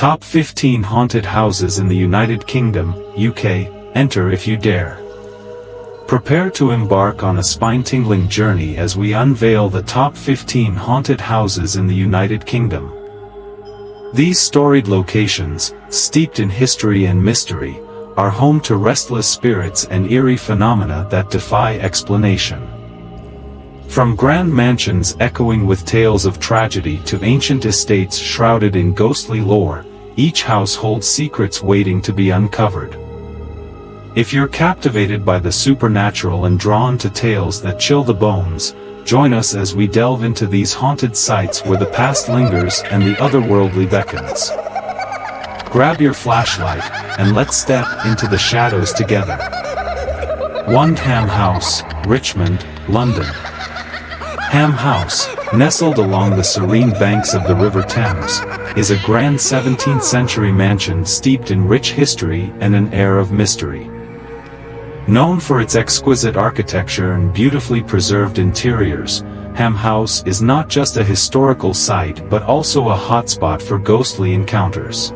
Top 15 Haunted Houses in the United Kingdom, UK, enter if you dare. Prepare to embark on a spine-tingling journey as we unveil the top 15 haunted houses in the United Kingdom. These storied locations, steeped in history and mystery, are home to restless spirits and eerie phenomena that defy explanation. From grand mansions echoing with tales of tragedy to ancient estates shrouded in ghostly lore, each house holds secrets waiting to be uncovered. If you're captivated by the supernatural and drawn to tales that chill the bones, join us as we delve into these haunted sites where the past lingers and the otherworldly beckons. Grab your flashlight, and let's step into the shadows together. Ham House, Richmond, London. Ham House, nestled along the serene banks of the River Thames, is a grand 17th-century mansion steeped in rich history and an air of mystery. Known for its exquisite architecture and beautifully preserved interiors, Ham House is not just a historical site but also a hotspot for ghostly encounters.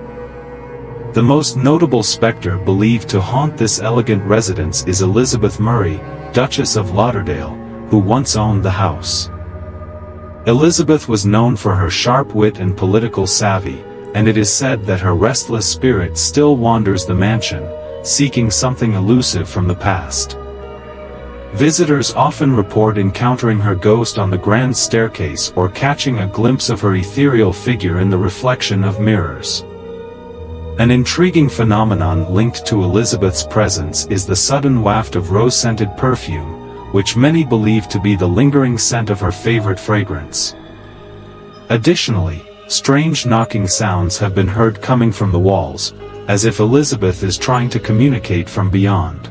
The most notable spectre believed to haunt this elegant residence is Elizabeth Murray, Duchess of Lauderdale, who once owned the house. Elizabeth was known for her sharp wit and political savvy, and it is said that her restless spirit still wanders the mansion, seeking something elusive from the past. Visitors often report encountering her ghost on the grand staircase or catching a glimpse of her ethereal figure in the reflection of mirrors. An intriguing phenomenon linked to Elizabeth's presence is the sudden waft of rose-scented perfume, which many believe to be the lingering scent of her favorite fragrance. Additionally, strange knocking sounds have been heard coming from the walls, as if Elizabeth is trying to communicate from beyond.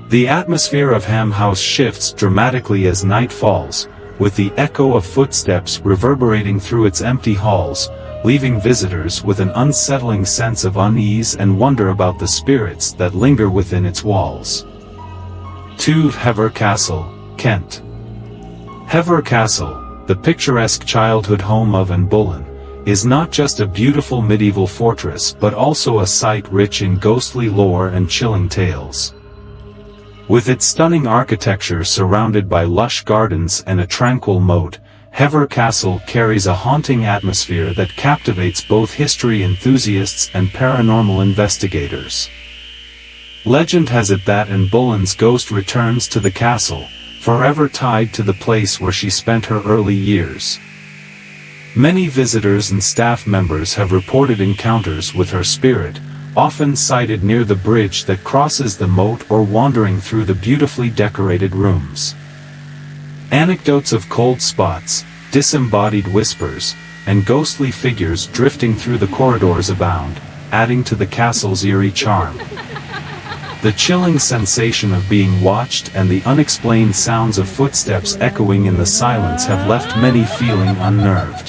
The atmosphere of Ham House shifts dramatically as night falls, with the echo of footsteps reverberating through its empty halls, leaving visitors with an unsettling sense of unease and wonder about the spirits that linger within its walls. 2. Hever Castle, Kent. Hever Castle, the picturesque childhood home of Anne Boleyn, is not just a beautiful medieval fortress but also a site rich in ghostly lore and chilling tales. With its stunning architecture surrounded by lush gardens and a tranquil moat, Hever Castle carries a haunting atmosphere that captivates both history enthusiasts and paranormal investigators. Legend has it that Anne Boleyn's ghost returns to the castle, forever tied to the place where she spent her early years. Many visitors and staff members have reported encounters with her spirit, often sighted near the bridge that crosses the moat or wandering through the beautifully decorated rooms. Anecdotes of cold spots, disembodied whispers, and ghostly figures drifting through the corridors abound, adding to the castle's eerie charm. The chilling sensation of being watched and the unexplained sounds of footsteps echoing in the silence have left many feeling unnerved.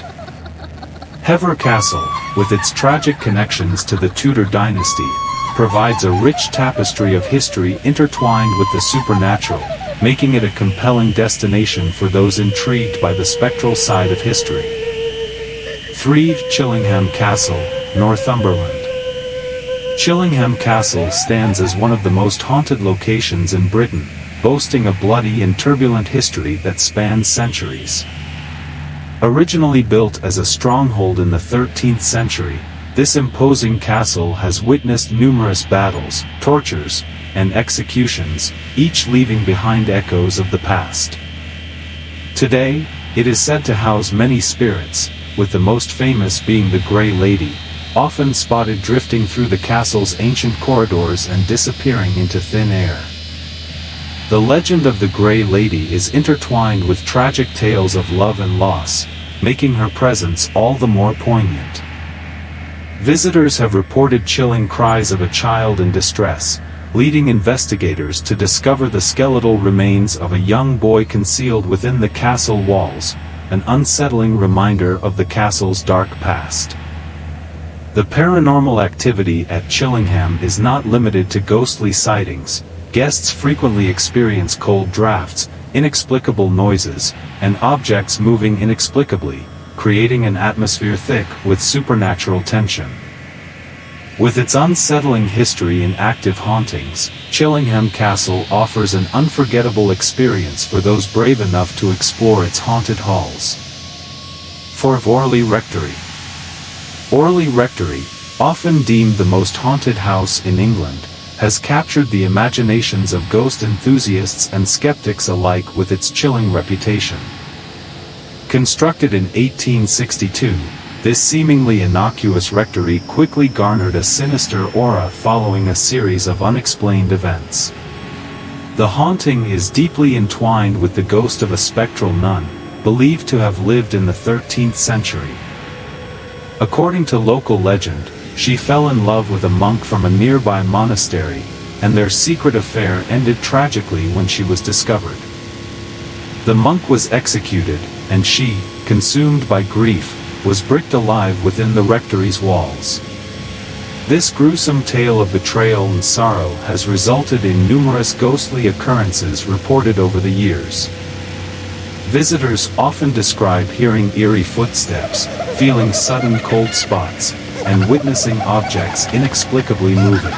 Hever Castle, with its tragic connections to the Tudor dynasty, provides a rich tapestry of history intertwined with the supernatural, making it a compelling destination for those intrigued by the spectral side of history. 3. Chillingham Castle, Northumberland. Chillingham Castle stands as one of the most haunted locations in Britain, boasting a bloody and turbulent history that spans centuries. Originally built as a stronghold in the 13th century, this imposing castle has witnessed numerous battles, tortures, and executions, each leaving behind echoes of the past. Today, it is said to house many spirits, with the most famous being the Grey Lady, often spotted drifting through the castle's ancient corridors and disappearing into thin air. The legend of the Grey Lady is intertwined with tragic tales of love and loss, making her presence all the more poignant. Visitors have reported chilling cries of a child in distress, leading investigators to discover the skeletal remains of a young boy concealed within the castle walls, an unsettling reminder of the castle's dark past. The paranormal activity at Chillingham is not limited to ghostly sightings. Guests frequently experience cold drafts, inexplicable noises, and objects moving inexplicably, creating an atmosphere thick with supernatural tension. With its unsettling history and active hauntings, Chillingham Castle offers an unforgettable experience for those brave enough to explore its haunted halls. 4. Orley Rectory. Orley Rectory, often deemed the most haunted house in England, has captured the imaginations of ghost enthusiasts and skeptics alike with its chilling reputation. Constructed in 1862, this seemingly innocuous rectory quickly garnered a sinister aura following a series of unexplained events. The haunting is deeply entwined with the ghost of a spectral nun, believed to have lived in the 13th century. According to local legend, she fell in love with a monk from a nearby monastery, and their secret affair ended tragically when she was discovered. The monk was executed, and she, consumed by grief, was bricked alive within the rectory's walls. This gruesome tale of betrayal and sorrow has resulted in numerous ghostly occurrences reported over the years. Visitors often describe hearing eerie footsteps, feeling sudden cold spots, and witnessing objects inexplicably moving.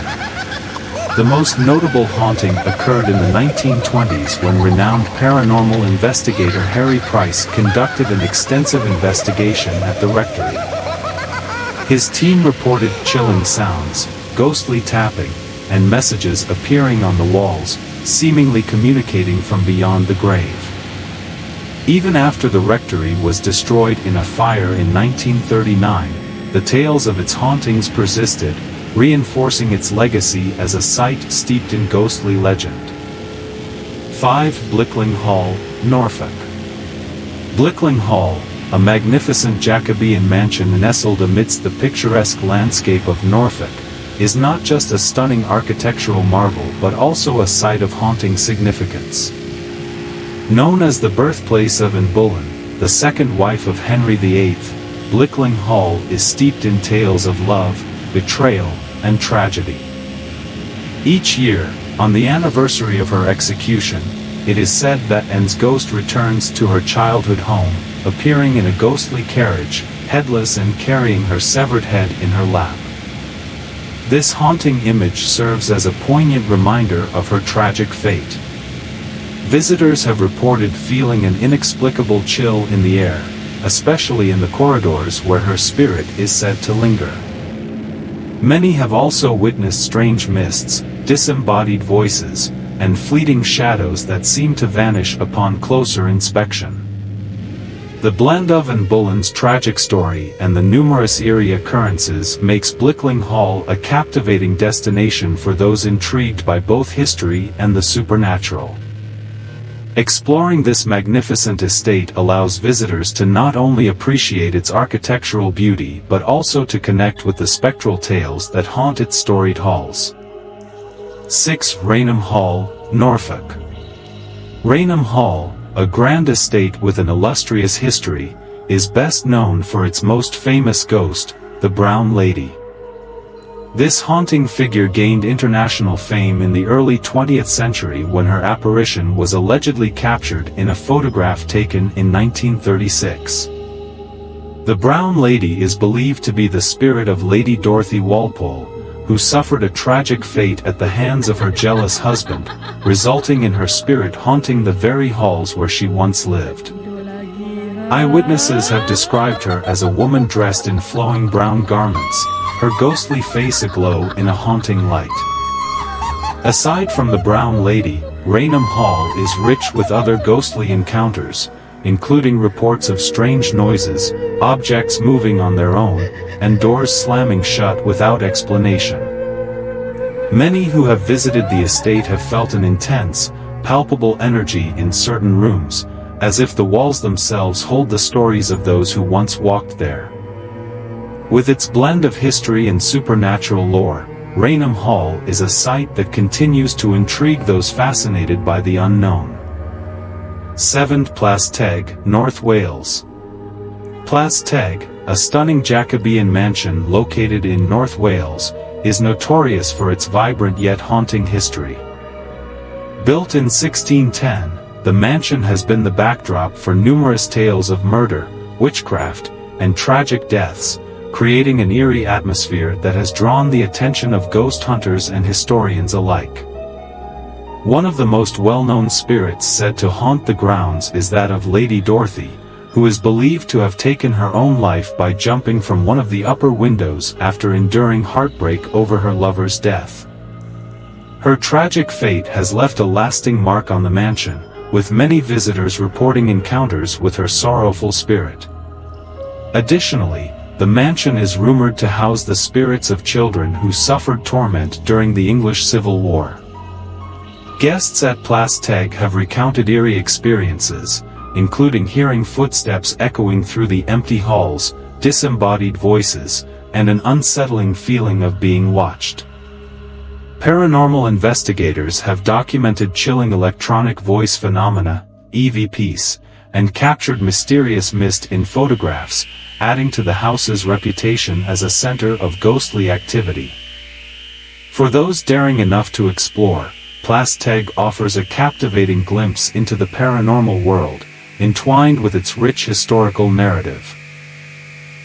The most notable haunting occurred in the 1920s when renowned paranormal investigator Harry Price conducted an extensive investigation at the rectory. His team reported chilling sounds, ghostly tapping, and messages appearing on the walls, seemingly communicating from beyond the grave. Even after the rectory was destroyed in a fire in 1939, the tales of its hauntings persisted, reinforcing its legacy as a site steeped in ghostly legend. 5. Blickling Hall, Norfolk. Blickling Hall, a magnificent Jacobean mansion nestled amidst the picturesque landscape of Norfolk, is not just a stunning architectural marvel but also a site of haunting significance. Known as the birthplace of Anne Boleyn, the second wife of Henry VIII, Blickling Hall is steeped in tales of love, betrayal, and tragedy. Each year, on the anniversary of her execution, it is said that Anne's ghost returns to her childhood home, appearing in a ghostly carriage, headless and carrying her severed head in her lap. This haunting image serves as a poignant reminder of her tragic fate. Visitors have reported feeling an inexplicable chill in the air, especially in the corridors where her spirit is said to linger. Many have also witnessed strange mists, disembodied voices, and fleeting shadows that seem to vanish upon closer inspection. The blend of Anne Boleyn's tragic story and the numerous eerie occurrences makes Blickling Hall a captivating destination for those intrigued by both history and the supernatural. Exploring this magnificent estate allows visitors to not only appreciate its architectural beauty but also to connect with the spectral tales that haunt its storied halls. 6. Rainham Hall, Norfolk. Rainham Hall, a grand estate with an illustrious history, is best known for its most famous ghost, the Brown Lady. This haunting figure gained international fame in the early 20th century when her apparition was allegedly captured in a photograph taken in 1936. The Brown Lady is believed to be the spirit of Lady Dorothy Walpole, who suffered a tragic fate at the hands of her jealous husband, resulting in her spirit haunting the very halls where she once lived. Eyewitnesses have described her as a woman dressed in flowing brown garments, her ghostly face aglow in a haunting light. Aside from the Brown Lady, Rainham Hall is rich with other ghostly encounters, including reports of strange noises, objects moving on their own, and doors slamming shut without explanation. Many who have visited the estate have felt an intense, palpable energy in certain rooms, as if the walls themselves hold the stories of those who once walked there. With its blend of history and supernatural lore, Rainham Hall is a site that continues to intrigue those fascinated by the unknown. 7. Plas Teg, North Wales. Plas Teg, a stunning Jacobean mansion located in North Wales, is notorious for its vibrant yet haunting history. Built in 1610, the mansion has been the backdrop for numerous tales of murder, witchcraft, and tragic deaths, creating an eerie atmosphere that has drawn the attention of ghost hunters and historians alike. One of the most well-known spirits said to haunt the grounds is that of Lady Dorothy, who is believed to have taken her own life by jumping from one of the upper windows after enduring heartbreak over her lover's death. Her tragic fate has left a lasting mark on the mansion, with many visitors reporting encounters with her sorrowful spirit. Additionally, the mansion is rumored to house the spirits of children who suffered torment during the English Civil War. Guests at Place Teg have recounted eerie experiences, including hearing footsteps echoing through the empty halls, disembodied voices, and an unsettling feeling of being watched. Paranormal investigators have documented chilling electronic voice phenomena, EVPs, and captured mysterious mist in photographs, adding to the house's reputation as a center of ghostly activity. For those daring enough to explore, Place Teg offers a captivating glimpse into the paranormal world, entwined with its rich historical narrative.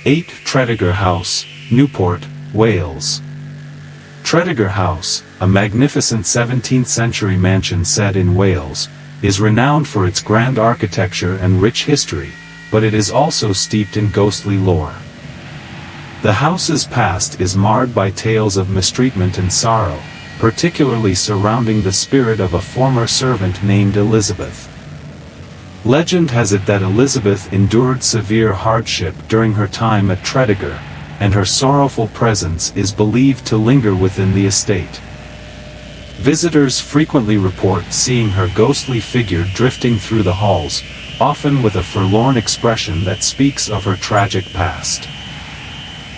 8. Tredegar House, Newport, Wales. Tredegar House, a magnificent 17th-century mansion set in Wales, is renowned for its grand architecture and rich history, but it is also steeped in ghostly lore. The house's past is marred by tales of mistreatment and sorrow, particularly surrounding the spirit of a former servant named Elizabeth. Legend has it that Elizabeth endured severe hardship during her time at Tredegar, and her sorrowful presence is believed to linger within the estate. Visitors frequently report seeing her ghostly figure drifting through the halls, often with a forlorn expression that speaks of her tragic past.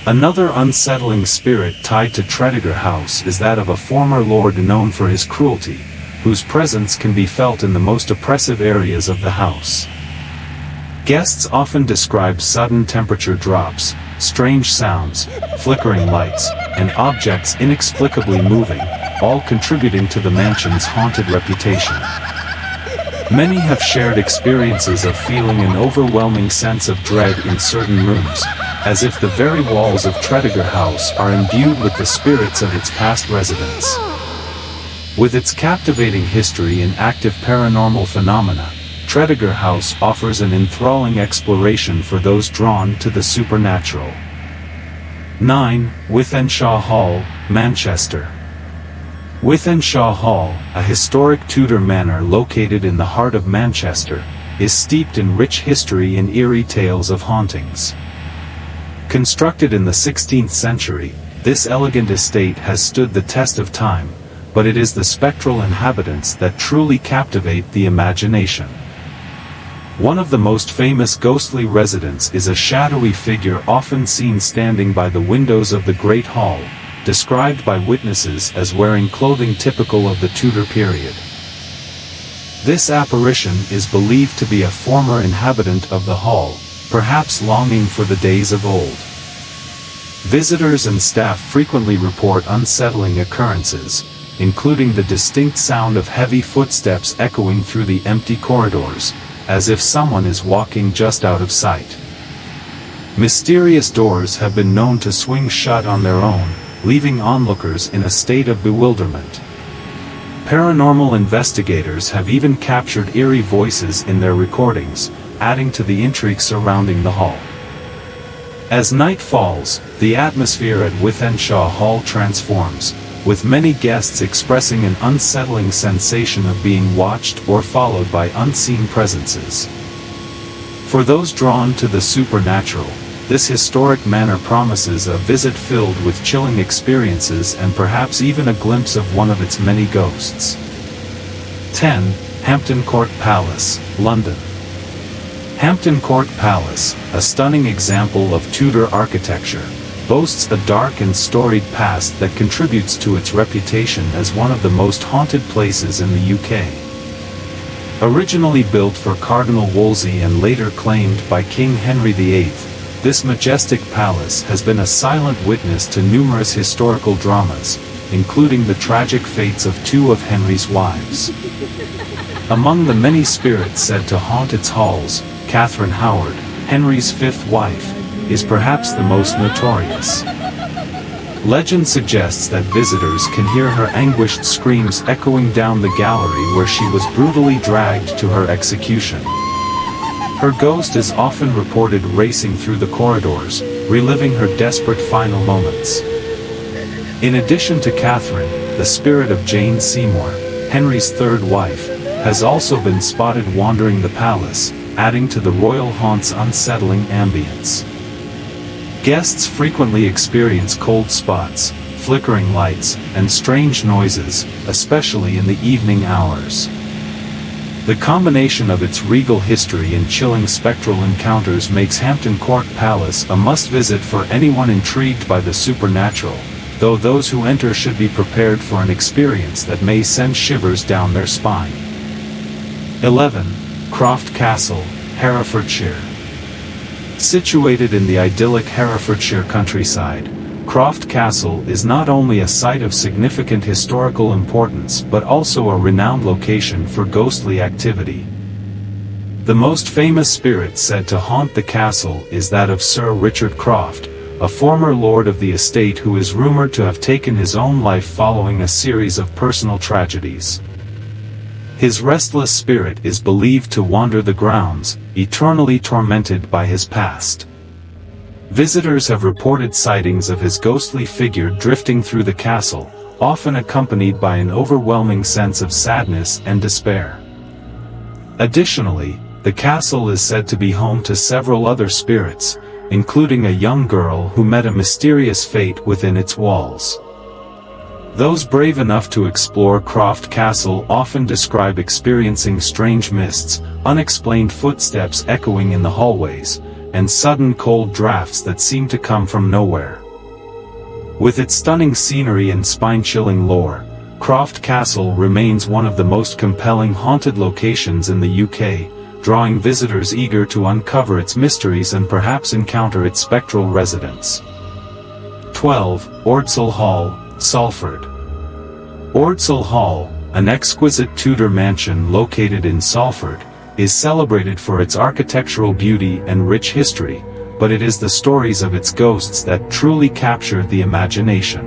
Another unsettling spirit tied to Tredegar House is that of a former lord known for his cruelty, whose presence can be felt in the most oppressive areas of the house. Guests often describe sudden temperature drops, strange sounds, flickering lights, and objects inexplicably moving, all contributing to the mansion's haunted reputation. Many have shared experiences of feeling an overwhelming sense of dread in certain rooms, as if the very walls of Tredegar House are imbued with the spirits of its past residents. With its captivating history and active paranormal phenomena, Tredegar House offers an enthralling exploration for those drawn to the supernatural. 9. Wythenshawe Hall, Manchester. Wythenshawe Hall, a historic Tudor manor located in the heart of Manchester, is steeped in rich history and eerie tales of hauntings. Constructed in the 16th century, this elegant estate has stood the test of time, but it is the spectral inhabitants that truly captivate the imagination. One of the most famous ghostly residents is a shadowy figure often seen standing by the windows of the Great Hall, described by witnesses as wearing clothing typical of the Tudor period. This apparition is believed to be a former inhabitant of the hall, perhaps longing for the days of old. Visitors and staff frequently report unsettling occurrences, including the distinct sound of heavy footsteps echoing through the empty corridors, as if someone is walking just out of sight. Mysterious doors have been known to swing shut on their own, leaving onlookers in a state of bewilderment. Paranormal investigators have even captured eerie voices in their recordings, adding to the intrigue surrounding the hall. As night falls, the atmosphere at Wythenshawe Hall transforms, with many guests expressing an unsettling sensation of being watched or followed by unseen presences. For those drawn to the supernatural, this historic manor promises a visit filled with chilling experiences and perhaps even a glimpse of one of its many ghosts. 10. Hampton Court Palace, London. Hampton Court Palace, a stunning example of Tudor architecture, boasts a dark and storied past that contributes to its reputation as one of the most haunted places in the UK. Originally built for Cardinal Wolsey and later claimed by King Henry VIII, this majestic palace has been a silent witness to numerous historical dramas, including the tragic fates of two of Henry's wives. Among the many spirits said to haunt its halls, Catherine Howard, Henry's fifth wife, is perhaps the most notorious. Legend suggests that visitors can hear her anguished screams echoing down the gallery where she was brutally dragged to her execution. Her ghost is often reported racing through the corridors, reliving her desperate final moments. In addition to Catherine, the spirit of Jane Seymour, Henry's third wife, has also been spotted wandering the palace, adding to the royal haunt's unsettling ambience. Guests frequently experience cold spots, flickering lights, and strange noises, especially in the evening hours. The combination of its regal history and chilling spectral encounters makes Hampton Court Palace a must-visit for anyone intrigued by the supernatural, though those who enter should be prepared for an experience that may send shivers down their spine. 11. Croft Castle, Herefordshire. Situated in the idyllic Herefordshire countryside, Croft Castle is not only a site of significant historical importance but also a renowned location for ghostly activity. The most famous spirit said to haunt the castle is that of Sir Richard Croft, a former lord of the estate who is rumored to have taken his own life following a series of personal tragedies. His restless spirit is believed to wander the grounds, eternally tormented by his past. Visitors have reported sightings of his ghostly figure drifting through the castle, often accompanied by an overwhelming sense of sadness and despair. Additionally, the castle is said to be home to several other spirits, including a young girl who met a mysterious fate within its walls. Those brave enough to explore Croft Castle often describe experiencing strange mists, unexplained footsteps echoing in the hallways, and sudden cold drafts that seem to come from nowhere. With its stunning scenery and spine-chilling lore, Croft Castle remains one of the most compelling haunted locations in the UK, drawing visitors eager to uncover its mysteries and perhaps encounter its spectral residents. 12. Ordsall Hall, Salford. Ordsall Hall, an exquisite Tudor mansion located in Salford, is celebrated for its architectural beauty and rich history, but it is the stories of its ghosts that truly capture the imagination.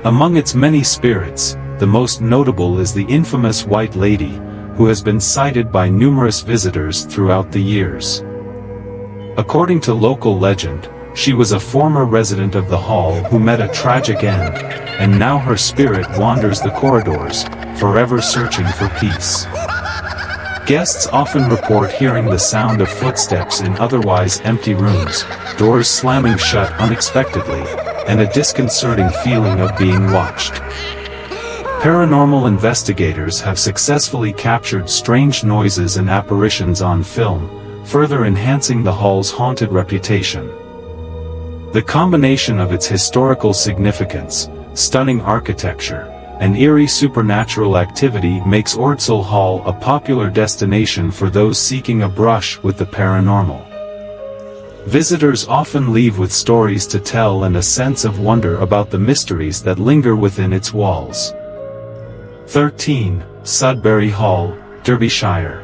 Among its many spirits, the most notable is the infamous White Lady, who has been cited by numerous visitors throughout the years. According to local legend, she was a former resident of the hall who met a tragic end, and now her spirit wanders the corridors, forever searching for peace. Guests often report hearing the sound of footsteps in otherwise empty rooms, doors slamming shut unexpectedly, and a disconcerting feeling of being watched. Paranormal investigators have successfully captured strange noises and apparitions on film, further enhancing the hall's haunted reputation. The combination of its historical significance, stunning architecture, and eerie supernatural activity makes Ordsall Hall a popular destination for those seeking a brush with the paranormal. Visitors often leave with stories to tell and a sense of wonder about the mysteries that linger within its walls. 13. Sudbury Hall, Derbyshire.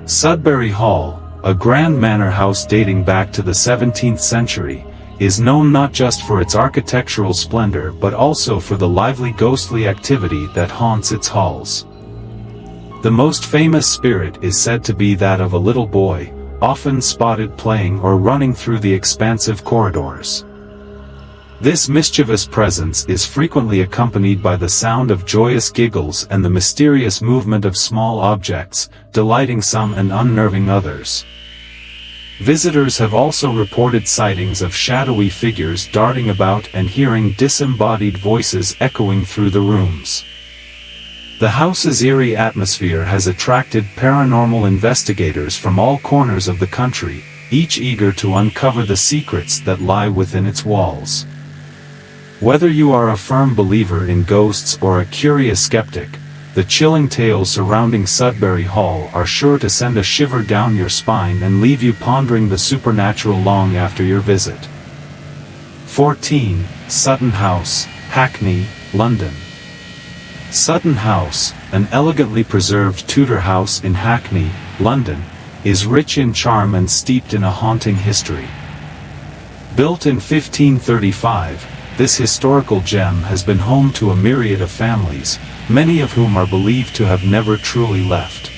Sudbury Hall, a grand manor house dating back to the 17th century, is known not just for its architectural splendor but also for the lively ghostly activity that haunts its halls. The most famous spirit is said to be that of a little boy, often spotted playing or running through the expansive corridors. This mischievous presence is frequently accompanied by the sound of joyous giggles and the mysterious movement of small objects, delighting some and unnerving others. Visitors have also reported sightings of shadowy figures darting about and hearing disembodied voices echoing through the rooms. The house's eerie atmosphere has attracted paranormal investigators from all corners of the country, each eager to uncover the secrets that lie within its walls. Whether you are a firm believer in ghosts or a curious skeptic, the chilling tales surrounding Sudbury Hall are sure to send a shiver down your spine and leave you pondering the supernatural long after your visit. 14. Sutton House, Hackney, London. Sutton House, an elegantly preserved Tudor house in Hackney, London, is rich in charm and steeped in a haunting history. Built in 1535, this historical gem has been home to a myriad of families, many of whom are believed to have never truly left.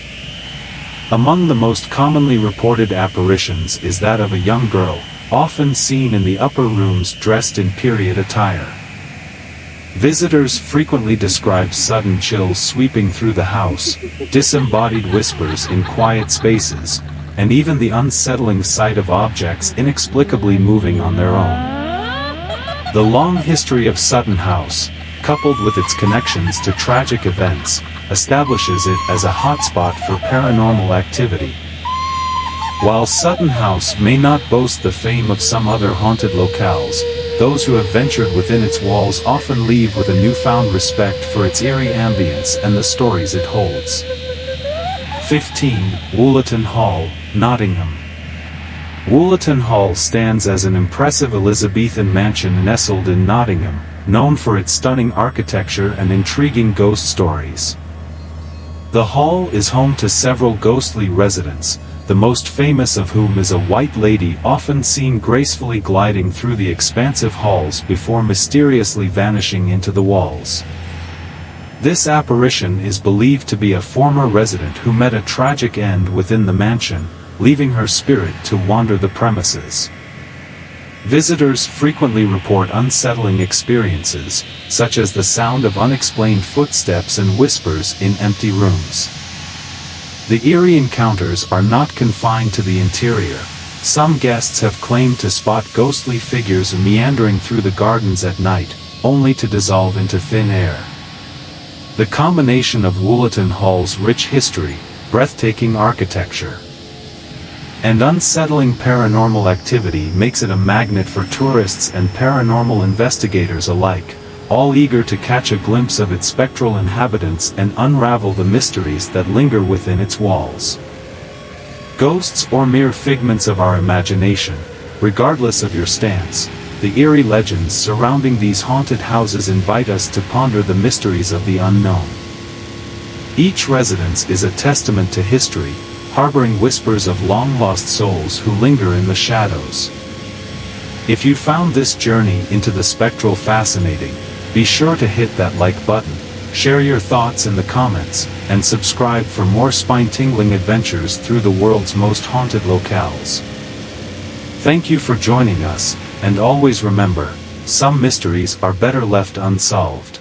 Among the most commonly reported apparitions is that of a young girl, often seen in the upper rooms dressed in period attire. Visitors frequently describe sudden chills sweeping through the house, disembodied whispers in quiet spaces, and even the unsettling sight of objects inexplicably moving on their own. The long history of Sutton House, coupled with its connections to tragic events, establishes it as a hotspot for paranormal activity. While Sutton House may not boast the fame of some other haunted locales, those who have ventured within its walls often leave with a newfound respect for its eerie ambience and the stories it holds. 15. Woollerton Hall, Nottingham. Woollerton Hall stands as an impressive Elizabethan mansion nestled in Nottingham, known for its stunning architecture and intriguing ghost stories. The hall is home to several ghostly residents, the most famous of whom is a white lady often seen gracefully gliding through the expansive halls before mysteriously vanishing into the walls. This apparition is believed to be a former resident who met a tragic end within the mansion, leaving her spirit to wander the premises. Visitors frequently report unsettling experiences, such as the sound of unexplained footsteps and whispers in empty rooms. The eerie encounters are not confined to the interior. Some guests have claimed to spot ghostly figures meandering through the gardens at night, only to dissolve into thin air. The combination of Woollerton Hall's rich history, breathtaking architecture, and unsettling paranormal activity makes it a magnet for tourists and paranormal investigators alike, all eager to catch a glimpse of its spectral inhabitants and unravel the mysteries that linger within its walls. Ghosts or mere figments of our imagination, regardless of your stance, the eerie legends surrounding these haunted houses invite us to ponder the mysteries of the unknown. Each residence is a testament to history, harboring whispers of long-lost souls who linger in the shadows. If you found this journey into the spectral fascinating, be sure to hit that like button, share your thoughts in the comments, and subscribe for more spine-tingling adventures through the world's most haunted locales. Thank you for joining us, and always remember, some mysteries are better left unsolved.